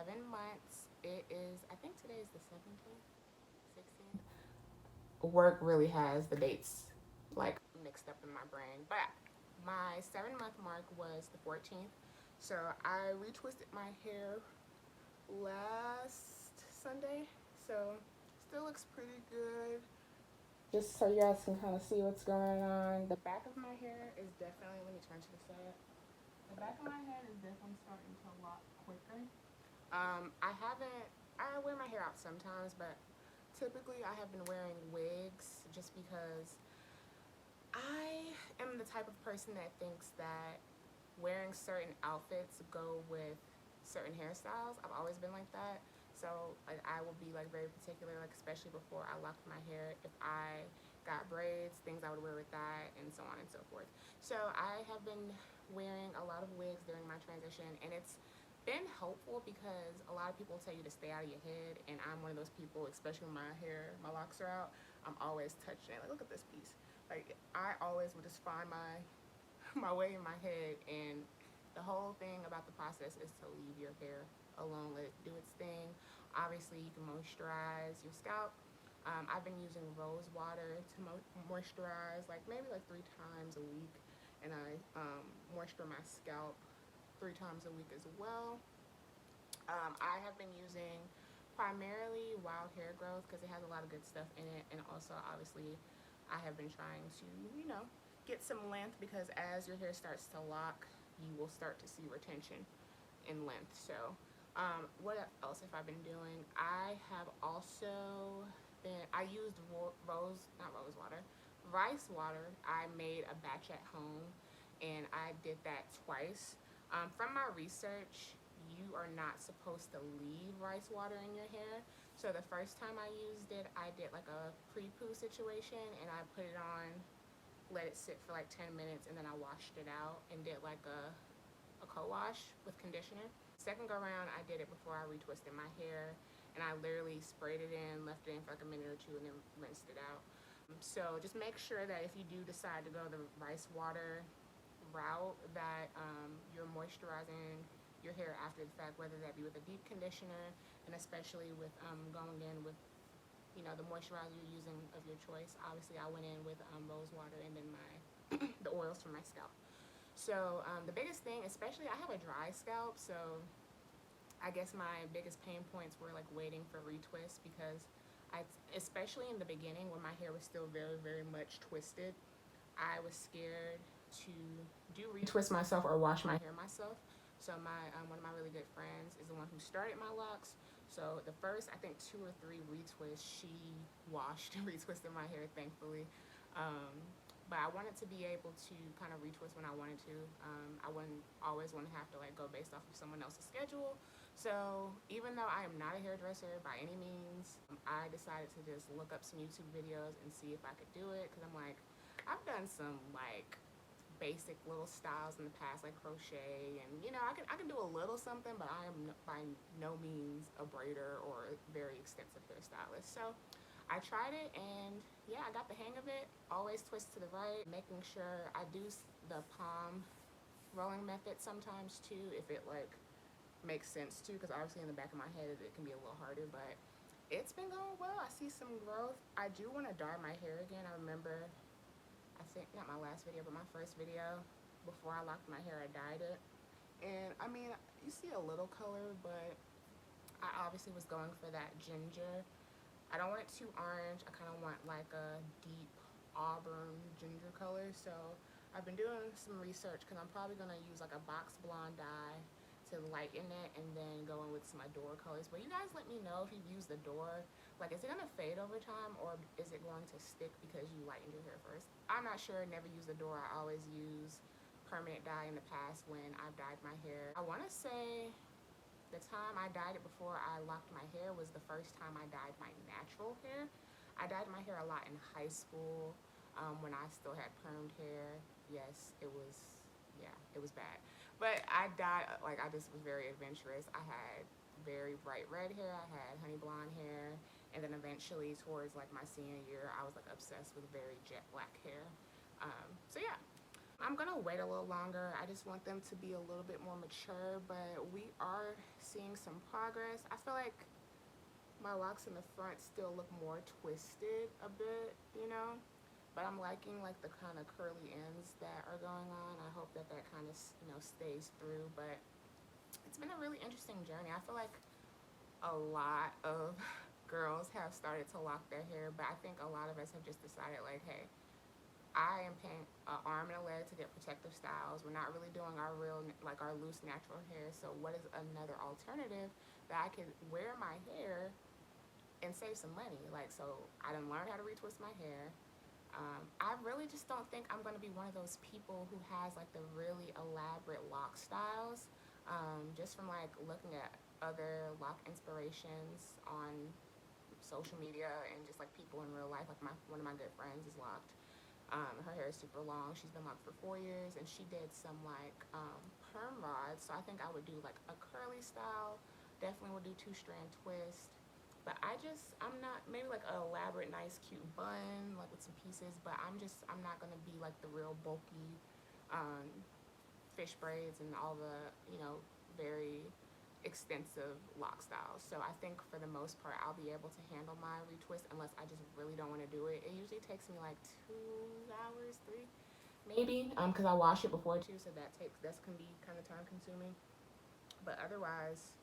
7 months. It is, I think today is the 17th, 16th. Work really has the dates like mixed up in my brain. But my 7 month mark was the 14th. So I retwisted my hair last Sunday. So still looks pretty good. Just so you guys can kind of see what's going on. The back of my hair is definitely, let me turn to the side. The back of my head is definitely starting to lock quicker. I wear my hair out sometimes, but typically I have been wearing wigs just because I am the type of person that thinks that wearing certain outfits go with certain hairstyles. I've always been like that. So like I will be like very particular, like especially before I locked my hair. If I got braids, things I would wear with that, and so on and so forth. So I have been wearing a lot of wigs during my transition, and it's been helpful because a lot of people tell you to stay out of your head, and I'm one of those people, especially when my hair, my locks are out. I'm always touching it. Like, look at this piece. Like I always would just find my my way in my head, and the whole thing about the process is to leave your hair alone, let it do its thing. Obviously you can moisturize your scalp. I've been using rose water to moisturize like maybe like 3 times a week, and I moisture my scalp 3 times a week as well. I have been using primarily wild hair growth because it has a lot of good stuff in it, and also obviously I have been trying to, get some length because as your hair starts to lock, you will start to see retention in length. So, what else have I been doing? I have also I used not rose water, rice water. I made a batch at home and I did that twice. From my research, you are not supposed to leave rice water in your hair. So the first time I used it, I did like a pre-poo situation and I put it on, let it sit for like 10 minutes, and then I washed it out and did like a co-wash with conditioner. Second go around, I did it before I retwisted my hair, and I literally sprayed it in, left it in for like a minute or two, and then rinsed it out. So just make sure that if you do decide to go the rice water route, that you're moisturizing your hair after the fact, whether that be with a deep conditioner, and especially with going in with the moisturizer you're using of your choice. Obviously, I went in with rose water and then my the oils from my scalp. So the biggest thing, especially I have a dry scalp, so I guess my biggest pain points were like waiting for retwist because especially in the beginning when my hair was still very, very much twisted, I was scared to do retwist myself or wash my hair myself. So my one of my really good friends is the one who started my locks. So the first, I think 2 or 3 retwists, she washed and retwisted my hair, thankfully. Um, but I wanted to be able to kind of retwist when I wanted to. I wouldn't always want to have to like go based off of someone else's schedule. So even though I am not a hairdresser by any means, I decided to just look up some YouTube videos and see if I could do it because I'm like, I've done some like basic little styles in the past, like crochet, and I can do a little something, but I am by no means a braider or a very extensive hairstylist. So I tried it, and yeah, I got the hang of it. Always twist to the right, making sure I do the palm rolling method sometimes too, if it like makes sense too, because obviously in the back of my head it can be a little harder, but it's been going well. I see some growth. I do want to dye my hair again. I remember, I think not my last video, but my first video, before I locked my hair, I dyed it. And I mean, you see a little color, but I obviously was going for that ginger. I don't want it too orange. I kind of want like a deep auburn ginger color. So I've been doing some research because I'm probably going to use like a box blonde dye to lighten it and then go in with some Adore colors. But you guys let me know if you've used Adore. Like, is it going to fade over time or is it going to stick because you lightened your hair first? I'm not sure. Never used Adore. I always use permanent dye in the past when I've dyed my hair. I want to say the time I dyed it before I locked my hair was the first time I dyed my natural hair. I dyed my hair a lot in high school when I still had permed hair. Yes, it was, yeah, it was bad. But I dyed, like I just was very adventurous. I had very bright red hair, I had honey blonde hair, and then eventually towards like my senior year, I was like obsessed with very jet black hair. So yeah, I'm gonna wait a little longer. I just want them to be a little bit more mature, but we are seeing some progress. I feel like my locks in the front still look more twisted a bit, you know? But I'm liking like the kind of curly ends that are going on. I hope that that kind of, you know, stays through. But it's been a really interesting journey. I feel like a lot of girls have started to lock their hair, but I think a lot of us have just decided like, hey, I am paying an arm and a leg to get protective styles. We're not really doing our real, like our loose natural hair. So what is another alternative that I can wear my hair and save some money? Like, so I done learned how to retwist my hair. I really just don't think I'm going to be one of those people who has like the really elaborate lock styles. Just from like looking at other lock inspirations on social media and just like people in real life. Like one of my good friends is locked. Her hair is super long. She's been locked for 4 years, and she did some like perm rods. So I think I would do like a curly style. Definitely would do 2-strand twist. But I'm not, maybe like an elaborate, nice, cute bun, like with some pieces, but I'm not gonna be like the real bulky fish braids and all the, you know, very extensive lock styles. So I think for the most part, I'll be able to handle my retwist unless I just really don't want to do it. It usually takes me like 2 hours, 3, maybe, because I wash it before too, so that can be kind of time consuming. But otherwise,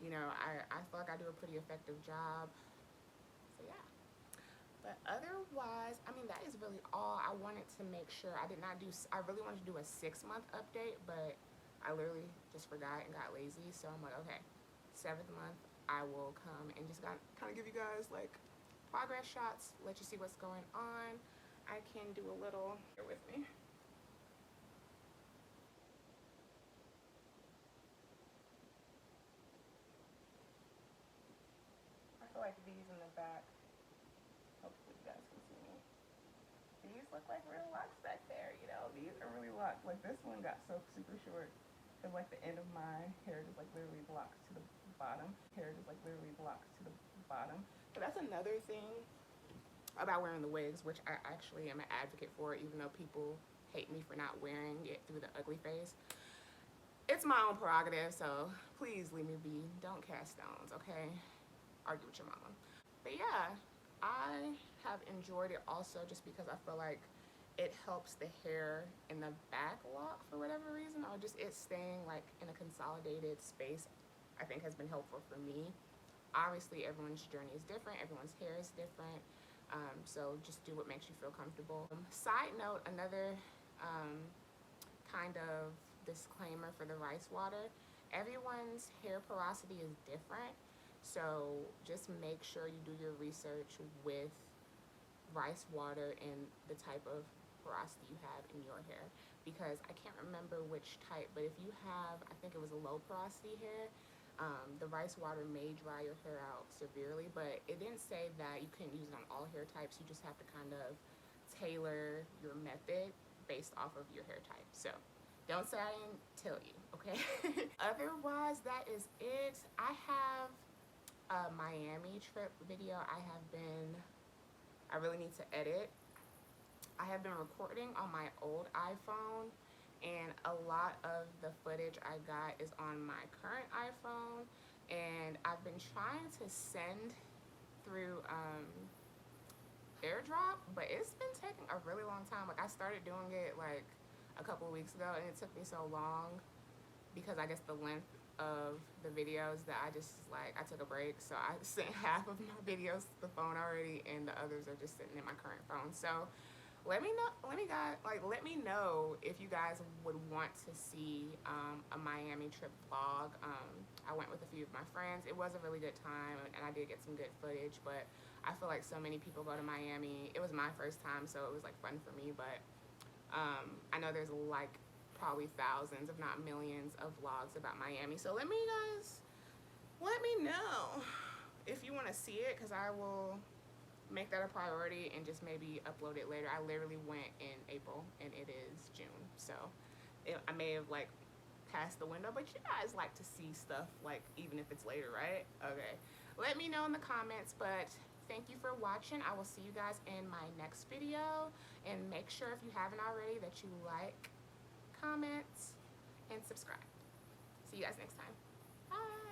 you know, I feel like I do a pretty effective job. So yeah. But otherwise, I mean, that is really all. I wanted to make sure I really wanted to do a 6-month update, but I literally just forgot and got lazy. So I'm like, okay, 7th month, I will come and just kind of give you guys like progress shots, let you see what's going on. I can do a little, here with me. I feel like these in the back, hopefully you guys can see me. These look like real locks back there, you know. These are really locked. Like this one got so super short because like the end of my hair just like literally blocks to the bottom. Hair just like literally blocks to the bottom. But that's another thing about wearing the wigs, which I actually am an advocate for, even though people hate me for not wearing it through the ugly phase. It's my own prerogative, so please leave me be. Don't cast stones, okay? Argue with your mama. But yeah, I have enjoyed it also just because I feel like it helps the hair in the back lock for whatever reason, or just it staying like in a consolidated space, I think has been helpful for me. Obviously, everyone's journey is different, everyone's hair is different, so just do what makes you feel comfortable. Side note, another kind of disclaimer for the rice water, everyone's hair porosity is different. So just make sure you do your research with rice water and the type of porosity you have in your hair, because I can't remember which type, but if you have, I think it was a low porosity hair, the rice water may dry your hair out severely, but it didn't say that you couldn't use it on all hair types. You just have to kind of tailor your method based off of your hair type. So don't say I didn't tell you, okay? Otherwise, that is it. I have a Miami trip video I really need to edit. I have been recording on my old iPhone, and a lot of the footage I got is on my current iPhone, and I've been trying to send through AirDrop, but it's been taking a really long time. Like I started doing it like a couple of weeks ago, and it took me so long because I guess the length of the videos that I took a break, so I sent half of my videos to the phone already, and the others are just sitting in my current phone. So let me know if you guys would want to see a Miami trip vlog. I went with a few of my friends. It was a really good time, and I did get some good footage, but I feel like so many people go to Miami. It was my first time, so it was like fun for me, but I know there's like probably thousands, if not millions, of vlogs about Miami. So let me know if you want to see it, because I will make that a priority and just maybe upload it later. I literally went in April and it is June, so I may have like passed the window, but you guys like to see stuff like even if it's later, right? Okay, let me know in the comments. But thank you for watching. I will see you guys in my next video, and make sure if you haven't already that you like, comment, and subscribe. See you guys next time. Bye.